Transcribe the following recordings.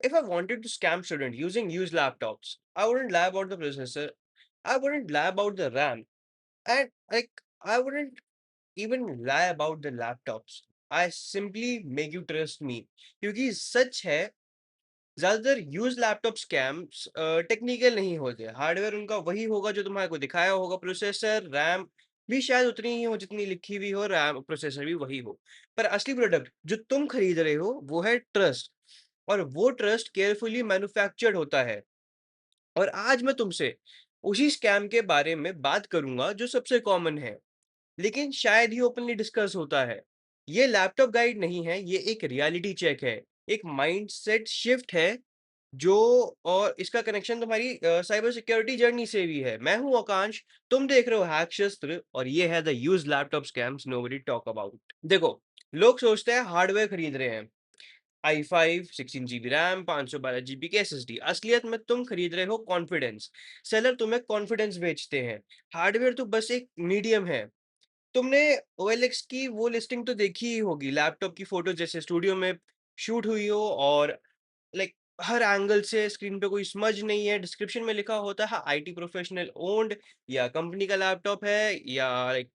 If I wanted to scam student using used laptops, I wouldn't lie about the processor, I wouldn't lie about the RAM, and I wouldn't even lie about the laptops. I simply make you trust me. क्योंकि सच है, ज्यादातर use laptop scams technical नहीं होते। Hardware उनका वही होगा जो तुम्हारे को दिखाया होगा। प्रोसेसर, रैम भी शायद उतनी ही हो जितनी लिखी हुई हो, रैम प्रोसेसर भी वही हो। पर असली प्रोडक्ट जो तुम खरीद रहे हो वो है ट्रस्ट, और वो ट्रस्ट केयरफुली मैन्युफैक्चर्ड होता है। और आज मैं तुमसे उसी स्कैम के बारे में बात करूंगा जो सबसे कॉमन है, लेकिन शायद ही ओपनली डिस्कस होता है। ये लैपटॉप गाइड नहीं है, ये एक रियलिटी चेक है, एक माइंडसेट शिफ्ट है जो, और इसका कनेक्शन तुम्हारी साइबर सिक्योरिटी जर्नी से भी है। मैं हूं आकांश, तुम देख रहे हो हैक शस्त्र, और ये है the use laptop scams nobody talk about. देखो, लोग सोचते हैं हार्डवेयर खरीद रहे हैं, i5 16 GB रैम 512 GB की SSD। असलियत में तुम खरीद रहे हो कॉन्फिडेंस। सेलर तुम्हें कॉन्फिडेंस बेचते हैं, हार्डवेयर तो बस एक मीडियम है। तुमने OLX की वो लिस्टिंग तो देखी ही होगी, लैपटॉप की फोटो जैसे स्टूडियो में शूट हुई हो, और लाइक हर एंगल से, स्क्रीन पे कोई स्मज नहीं है, डिस्क्रिप्शन में लिखा होता है IT प्रोफेशनल ओन्ड, या कंपनी का लैपटॉप है, या लाइक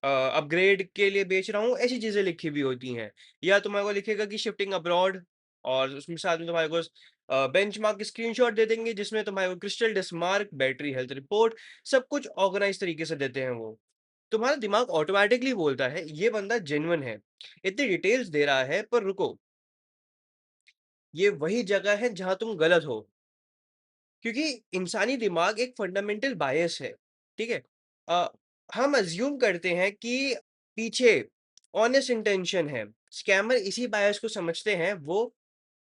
अपग्रेड के लिए बेच रहा हूँ, ऐसी चीजें लिखी भी होती हैं। या तुम्हारे को लिखेगा कि शिफ्टिंग अब्रॉड, और उसमें साथ में तुम्हारे को बेंचमार्क की स्क्रीनशॉट दे देंगे जिसमें तुम्हारे को क्रिस्टल डिस्मार्क, बैटरी हेल्थ रिपोर्ट, सब कुछ ऑर्गेनाइज तरीके से देते हैं वो। तुम्हारा दिमाग ऑटोमेटिकली बोलता है ये बंदा जेन्युइन है, इतनी डिटेल्स दे रहा है। पर रुको, ये वही जगह है जहां तुम गलत हो। क्योंकि इंसानी दिमाग एक फंडामेंटल बायस है, ठीक है। अ, हम अज्यूम करते हैं कि पीछे ऑनेस्ट इंटेंशन है। स्कैमर इसी बायस को समझते हैं, वो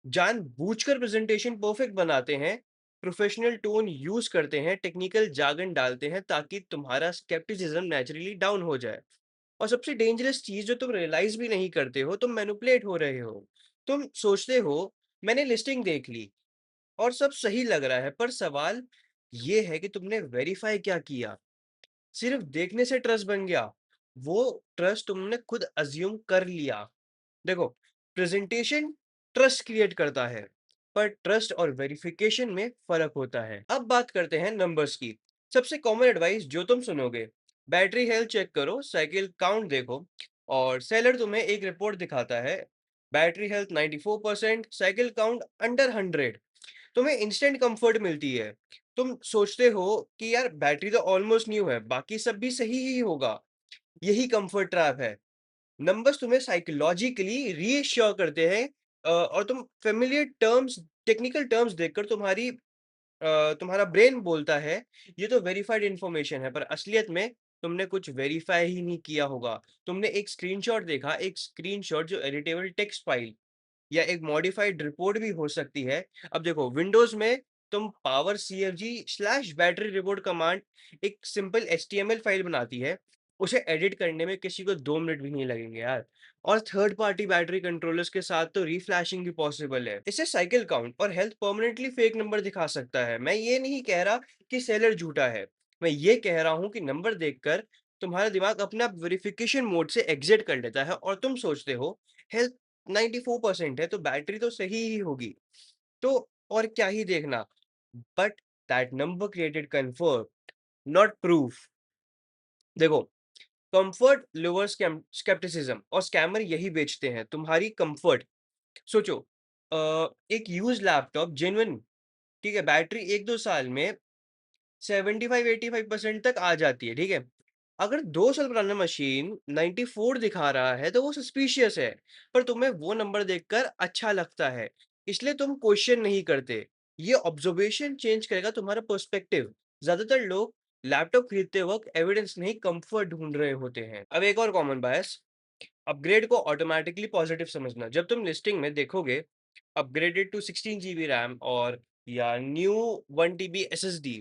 जानबूझकर प्रेजेंटेशन परफेक्ट बनाते हैं, प्रोफेशनल टोन यूज करते हैं, टेक्निकल जार्गन डालते हैं ताकि तुम्हारा स्केप्टिसिज्म नेचुरली डाउन हो जाए। और सबसे डेंजरस चीज जो तुम रियलाइज भी नहीं करते हो, तुम मैनिपुलेट हो रहे हो। तुम सोचते हो मैंने लिस्टिंग देख ली और सब सही लग रहा है, पर सवाल ये है कि तुमने वेरीफाई क्या किया? सिर्फ देखने से ट्रस्ट बन गया? वो ट्रस्ट तुमने खुद अज्यूम कर लिया। देखो, प्रेजेंटेशन ट्रस्ट क्रिएट करता है, पर ट्रस्ट और वेरिफिकेशन में फर्क होता है। अब बात करते हैं नंबर्स की। सबसे कॉमन एडवाइस जो तुम सुनोगे, बैटरी हेल्थ चेक करो, साइकिल काउंट देखो। और सेलर तुम्हें एक रिपोर्ट दिखाता है, battery health 94%, cycle count under 100, तुम्हें इंस्टेंट कंफर्ट मिलती है। तुम सोचते हो कि यार बैटरी तो ऑलमोस्ट न्यू है, बाकी सब भी सही ही होगा। यही कंफर्ट ट्रैप है। नंबर्स तुम्हें साइकोलॉजिकली रीअश्योर करते हैं, और तुम फेमिलियर टर्म्स, टेक्निकल टर्म्स देखकर तुम्हारा ब्रेन बोलता है ये तो वेरीफाइड इंफॉर्मेशन है, पर असलियत में तुमने कुछ वेरीफाई ही नहीं किया होगा। तुमने एक स्क्रीनशॉट देखा, एक स्क्रीनशॉट जो एडिटेबल टेक्स्ट फाइल या एक मॉडिफाइड रिपोर्ट भी हो सकती है। अब देखो, विंडोज में तुम power CFG slash battery report command एक सिंपल HTML फाइल बनाती है, उसे एडिट करने में किसी को 2 मिनट भी नहीं लगेंगे यार। और थर्ड पार्टी बैटरी कंट्रोलर्स के साथ तो रीफ्लैशिंग भी पॉसिबल है। इससे साइकिल काउंट और हेल्थ परमानेंटली फेक नंबर दिखा सकता है। मैं ये नहीं कह रहा कि सेलर झूठा है, मैं ये कह रहा हूँ कि नंबर देखकर तुम्हारा दिमाग अपना वेरिफिकेशन मोड से एग्जिट कर लेता है, और तुम सोचते हो हेल्थ 94% है तो बैटरी तो सही ही होगी, तो और क्या ही देखना। But that number created comfort, not proof. देखो, कंफर्ट लोअर स्केप्टिसिज्म, और स्कैमर यही बेचते हैं, तुम्हारी कंफर्ट। सोचो, एक यूज लैपटॉप जेन्युइन, ठीक है, बैटरी 1-2 साल में 75-85% तक आ जाती है, ठीक है। अगर 2 साल पुराना मशीन 94 दिखा रहा है तो वो सस्पिशियस है, पर तुम्हें वो नंबर देखकर अच्छा लगता है, इसलिए तुम क्वेश्चन नहीं करते। ये ऑब्जर्वेशन चेंज करेगा तुम्हारा पर्सपेक्टिव। ज्यादातर लोग लैपटॉप खरीदते वक्त एविडेंस नहीं, कंफर्ट ढूंढ रहे होते हैं। अब एक और कॉमन बायस, अपग्रेड को ऑटोमेटिकली पॉजिटिव समझना। जब तुम लिस्टिंग में देखोगे अपग्रेडेड टू 16 GB रैम और या न्यू 1 TB SSD,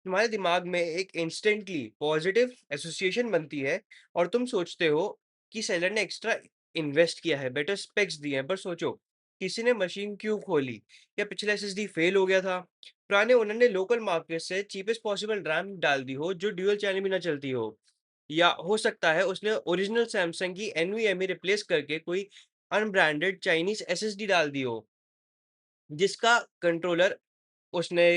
तुम्हारे दिमाग में एक इंस्टेंटली पॉजिटिव एसोसिएशन बनती है, और तुम सोचते हो कि सेलर ने एक्स्ट्रा इन्वेस्ट किया है, बेटर स्पेक्स दिए हैं। पर सोचो, किसी ने मशीन क्यों खोली? या पिछला SSD फेल हो गया था? पुराने ओनर ने लोकल मार्केट से चीपेस्ट पॉसिबल रैम डाल दी हो जो ड्यूअल चैनल भी ना चलती हो, या हो सकता है उसने ओरिजिनल सैमसंग की NVMe रिप्लेस करके कोई अनब्रांडेड चाइनीज SSD डाल दी हो। जिसका कंट्रोलर उसने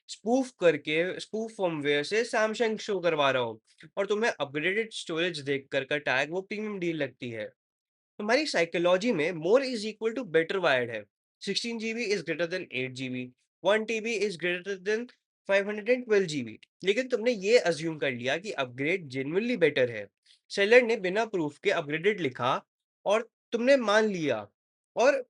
स्पूफ करके स्पूफ फर्मवेयर से सैमसंग शो करवा रहा हो और तुम्हें अपग्रेडेड स्टोरेज देखकर का टैग वो प्रीमियम डील लगती है। हमारी साइकोलॉजी में more is equal to better wired है। 16 GB is greater than 8 GB, 1 TB is greater than 512 GB। लेकिन तुमने ये अज्यूम कर लिया कि अपग्रेड जेन्युइनली बेटर है। सेलर ने बिना प्रूफ के अपग्रेडेड लिखा और तुमने मान लिया। और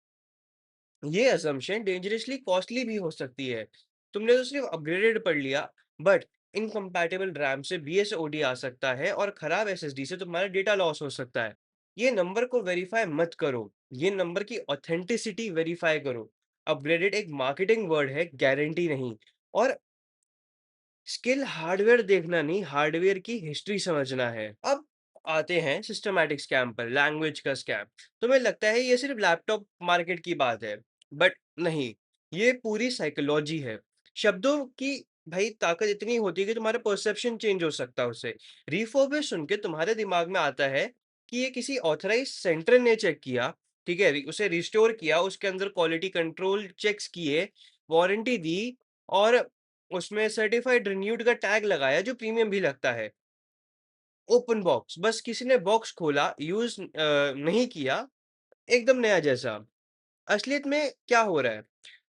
ये असम्पशन डेंजरसली कॉस्टली भी हो सकती है। तुमने तो सिर्फ अपग्रेडेड पढ़ लिया, बट इनकम्पैटिबल रैम से BSOD आ सकता है और खराब SSD से तुम्हारा डेटा लॉस हो सकता है। ये नंबर को वेरीफाई मत करो, ये नंबर की ऑथेंटिसिटी वेरीफाई करो। अपग्रेडेड एक मार्केटिंग वर्ड है, गारंटी नहीं। और स्किल हार्डवेयर देखना नहीं, हार्डवेयर की हिस्ट्री समझना है। अब आते हैं सिस्टमैटिक स्कैम पर, लैंग्वेज का स्कैम। तुम्हें लगता है ये सिर्फ लैपटॉप मार्केट की बात है, बट नहीं, ये पूरी साइकोलॉजी है। शब्दों की भाई ताकत इतनी होती है कि तुम्हारा परसेप्शन चेंज हो सकता है उससे। रिफर्बिश सुन के तुम्हारे दिमाग में आता है कि ये किसी ऑथराइज सेंटर ने चेक किया, ठीक है, उसे रिस्टोर किया, उसके अंदर क्वालिटी कंट्रोल चेक्स किए, वारंटी दी, और उसमें सर्टिफाइड रिन्यूड का टैग लगाया जो प्रीमियम भी लगता है। ओपन बॉक्स, बस किसी ने बॉक्स खोला, यूज नहीं किया, एकदम नया जैसा। असलियत में क्या हो रहा है?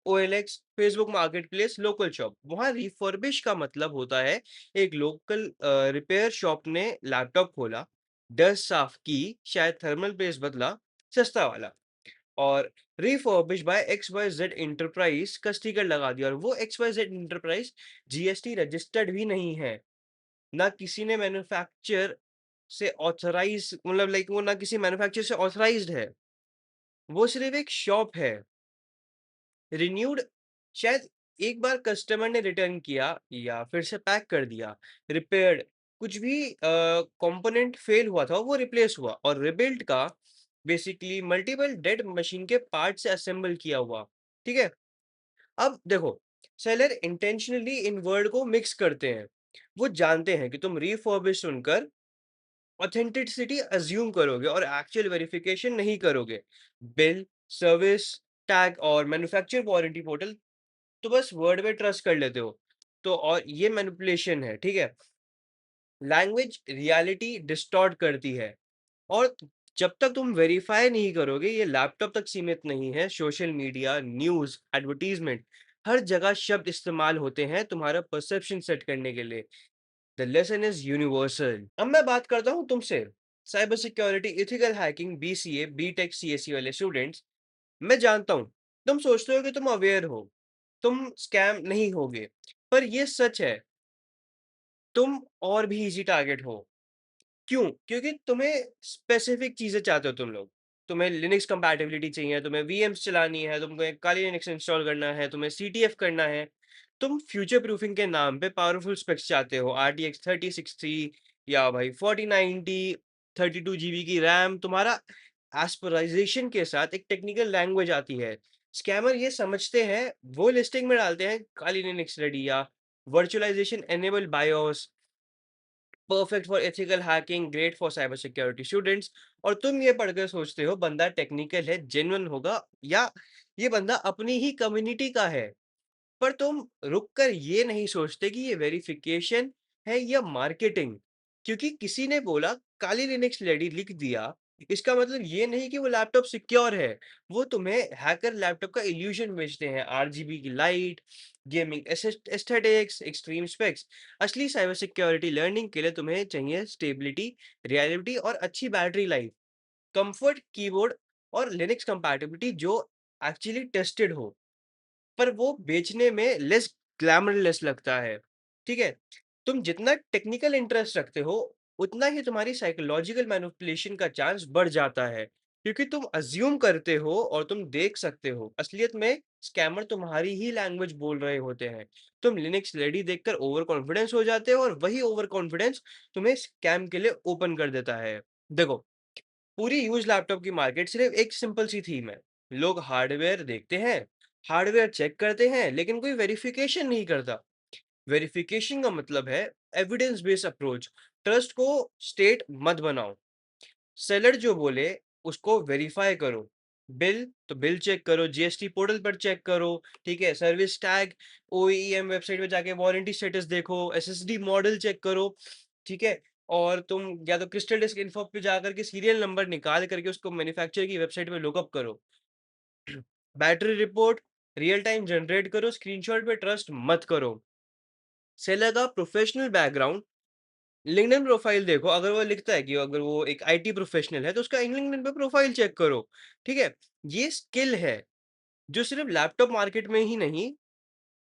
OLX, Facebook marketplace, local shop, वहां रिफर्बिश का मतलब होता है एक लोकल रिपेयर शॉप ने लैपटॉप खोला, डस्ट साफ की, शायद थर्मल पेस्ट बदला, सस्ता वाला, और रिफर्बिश बाय XYZ इंटरप्राइज का स्टिकर लगा दिया। और वो XYZ इंटरप्राइज GST रजिस्टर्ड भी नहीं है, ना किसी ने मैन्युफैक्चर से ऑथराइज, मतलब लाइक वो ना किसी मैन्युफैक्चर से ऑथराइज्ड है, वो सिर्फ एक शॉप है। रिन्यूड, शायद एक बार कस्टमर ने रिटर्न किया या फिर से पैक कर दिया। रिपेयर्ड, कुछ भी कंपोनेंट फेल हुआ था वो रिप्लेस हुआ। और रिबिल्ड का बेसिकली मल्टीपल डेड मशीन के पार्ट से असेंबल किया हुआ। ठीक है। अब देखो, सेलर इंटेंशनली इन वर्ड को मिक्स करते हैं। वो जानते हैं कि तुम रिफर्बिश सुनकर ऑथेंटिसिटी अज्यूम करोगे और एक्चुअल वेरिफिकेशन नहीं करोगे। बिल, सर्विस, टैग और मैन्युफैक्चर वारंटी पोर्टल, तो बस वर्ड में ट्रस्ट कर लेते हो। तो और ये मैनिपुलेशन है, ठीक है। लैंग्वेज रियलिटी डिस्टॉर्ट करती है। और जब तक तुम वेरीफाई नहीं करोगे, ये लैपटॉप तक सीमित नहीं है, सोशल मीडिया, न्यूज़, एडवर्टाइजमेंट, हर जगह शब्द इस्तेमाल होते हैं तुम्हारा परसेप्शन सेट करने के लिए। The lesson is universal. अब मैं बात करता हूँ तुमसे, cyber security, ethical hacking, BCA, BTech, CSE वाले स्टूडेंट्स। मैं जानता हूँ तुम सोचते हो कि तुम अवेयर हो, तुम स्कैम नहीं होगे, पर ये सच है, तुम और भी इजी टारगेट हो। क्यों? क्योंकि तुम्हें स्पेसिफिक चीज़ें चाहते हो तुम लोग। तुम्हें लिनक्स कंपैटिबिलिटी चाहिए, तुम्हें VMs चलानी है, तुमको काली लिनक्स इंस्टॉल करना है, तुम्हें CTF करना है। तुम फ्यूचर प्रूफिंग के नाम पे पावरफुल स्पेक्स चाहते हो, RTX 3060 या भाई 4090, 32 GB की रैम। तुम्हारा एस्पिराइजेशन के साथ एक टेक्निकल लैंग्वेज आती है। स्कैमर ये समझते हैं, वो लिस्टिंग में डालते हैं काली लिनक्स रेडी या virtualization enable BIOS, perfect for ethical hacking, great for cyber security students. और तुम ये पढ़कर सोचते हो बंदा टेक्निकल है, जेन्युइन होगा, या ये बंदा अपनी ही कम्युनिटी का है। पर तुम रुक कर ये नहीं सोचते कि ये वेरिफिकेशन है या मार्केटिंग। क्योंकि किसी ने बोला काली लिनक्स रेडी लिख दिया, इसका मतलब ये नहीं कि वो लैपटॉप सिक्योर है। वो तुम्हें हैकर लैपटॉप का इल्यूजन बेचते हैं, RGB की light, gaming aesthetics, extreme specs. असली साइबर सिक्योरिटी लर्निंग के लिए तुम्हें चाहिए स्टेबिलिटी, रियलिटी और अच्छी बैटरी लाइफ, कंफर्ट कीबोर्ड और लिनक्स कंपैटिबिलिटी जो एक्चुअली टेस्टेड हो। पर वो बेचने में लेस ग्लैमरलेस लगता है। ठीक है? तुम जितना टेक्निकल इंटरेस्ट रखते हो, उतना ही तुम्हारी साइकोलॉजिकल मैनिपुलेशन का चांस बढ़ जाता है। क्योंकि तुम अज़्यूम करते हो और तुम देख सकते हो। असलियत में स्कैमर तुम्हारी ही लैंग्वेज बोल रहे होते हैं। तुम लिनक्स रेडी देखकर ओवर कॉन्फिडेंस हो जाते हो और वही ओवर कॉन्फिडेंस तुम्हें स्कैम के लिए ओपन कर देता है। देखो, पूरी यूज्ड लैपटॉप की मार्केट सिर्फ एक सिंपल सी थीम है। लोग हार्डवेयर देखते हैं, हार्डवेयर चेक करते हैं, लेकिन कोई वेरिफिकेशन नहीं करता। वेरिफिकेशन का मतलब है एविडेंस बेस्ड अप्रोच। ट्रस्ट को स्टेट मत बनाओ। सेलर जो बोले उसको वेरीफाई करो। बिल, तो बिल चेक करो, जीएसटी पोर्टल पर चेक करो, ठीक है? सर्विस टैग, ओईएम वेबसाइट पे जाके वारंटी स्टेटस देखो, एसएसडी मॉडल चेक करो, ठीक है? और तुम या तो क्रिस्टल डिस्क इन्फो पे जाकर के सीरियल नंबर निकाल करके उसको मैन्युफैक्चरर की वेबसाइट पे लुकअप करो। Battery report real time generate करो, स्क्रीनशॉट पे ट्रस्ट मत करो। सेलर का प्रोफेशनल बैकग्राउंड, लिंक्डइन प्रोफाइल देखो, अगर वो लिखता है कि अगर वो एक आईटी प्रोफेशनल है, तो उसका लिंक्डइन पे प्रोफाइल चेक करो, ठीक है? ये स्किल है, जो सिर्फ लैपटॉप मार्केट में ही नहीं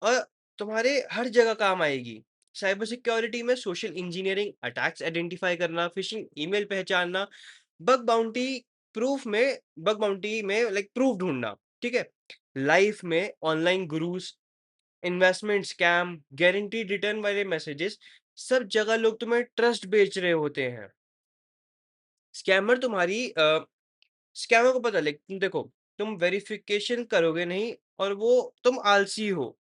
अ, तुम्हारे हर जगह काम आएगी। साइबर सिक्योरिटी में सोशल इंजीनियरिंग, अटैक्स आइडेंटिफाई करना, फिशिंग ईमेल पहचानना, बग बाउंटी बग बाउंटी में लाइक प्रूफ ढूँढना, ठीक है? लाइफ में online Gurus, investment scam, guaranteed return वाले मैसेजेस, सब जगह लोग तुम्हें ट्रस्ट बेच रहे होते हैं। स्कैमर तुम्हारी स्कैमर को पता है लाइक तुम देखो, तुम वेरिफिकेशन करोगे नहीं और वो तुम आलसी हो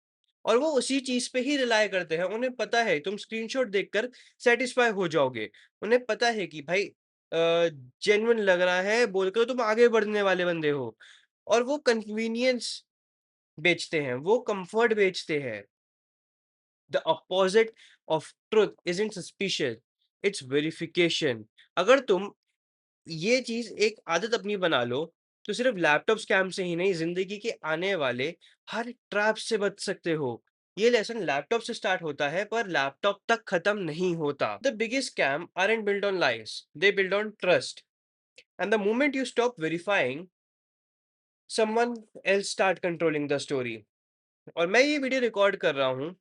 और वो उसी चीज़ पे ही रिलाय करते हैं। उन्हें पता है तुम स्क्रीनशॉट देखकर सैटिस्फाई हो जाओगे। उन्हें पता है कि भाई जेन्युइन लग रहा है बोलकर तुम आगे बढ़ने वाले बंदे हो और वो कन्वीनियंस बेचते हैं, वो कम्फर्ट बेचते हैं। The opposite of truth isn't suspicious, it's verification. अगर तुम ये चीज़ एक आदत अपनी बना लो, तो सिर्फ लैपटॉप स्कैम से ही नहीं, ज़िंदगी के आने वाले हर ट्रैप से बच सकते हो। ये लेसन लैपटॉप से स्टार्ट होता है, पर लैपटॉप तक खत्म नहीं होता। The biggest scam aren't built on lies, they build on trust. And the moment you stop verifying, someone else start controlling the story. और मैं ये वीडियो रिकॉर्ड कर रहा हूँ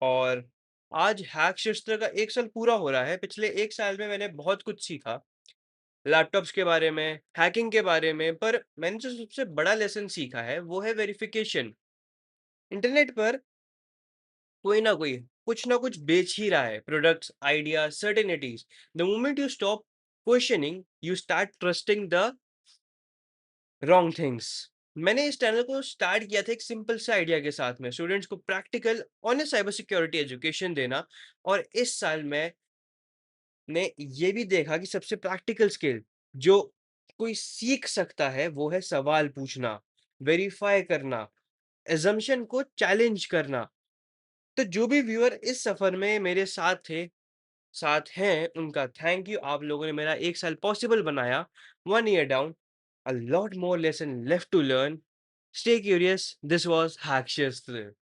और आज हैक शस्त्र का 1 साल पूरा हो रहा है। पिछले 1 साल में मैंने बहुत कुछ सीखा। लैपटॉप्स के बारे में, हैकिंग के बारे में, पर मैंने जो सबसे बड़ा लेसन सीखा है, वो है वेरिफिकेशन। इंटरनेट पर कोई ना कोई, कुछ ना कुछ बेच ही रहा है, products, ideas, certainties. The moment you stop questioning, you start trusting the wrong things. मैंने इस चैनल को स्टार्ट किया था एक सिंपल से आइडिया के साथ में, स्टूडेंट्स को practical honest cyber security education देना। और इस साल मैं ने ये भी देखा कि सबसे प्रैक्टिकल स्किल जो कोई सीख सकता है वो है सवाल पूछना, वेरीफाई करना, असम्पशन को चैलेंज करना। तो जो भी व्यूअर इस सफर में मेरे साथ थे, साथ हैं, उनका थैंक यू। आप लोगों ने मेरा 1 साल पॉसिबल बनाया। 1 year down, a lot more lesson left to learn. Stay curious, this was hack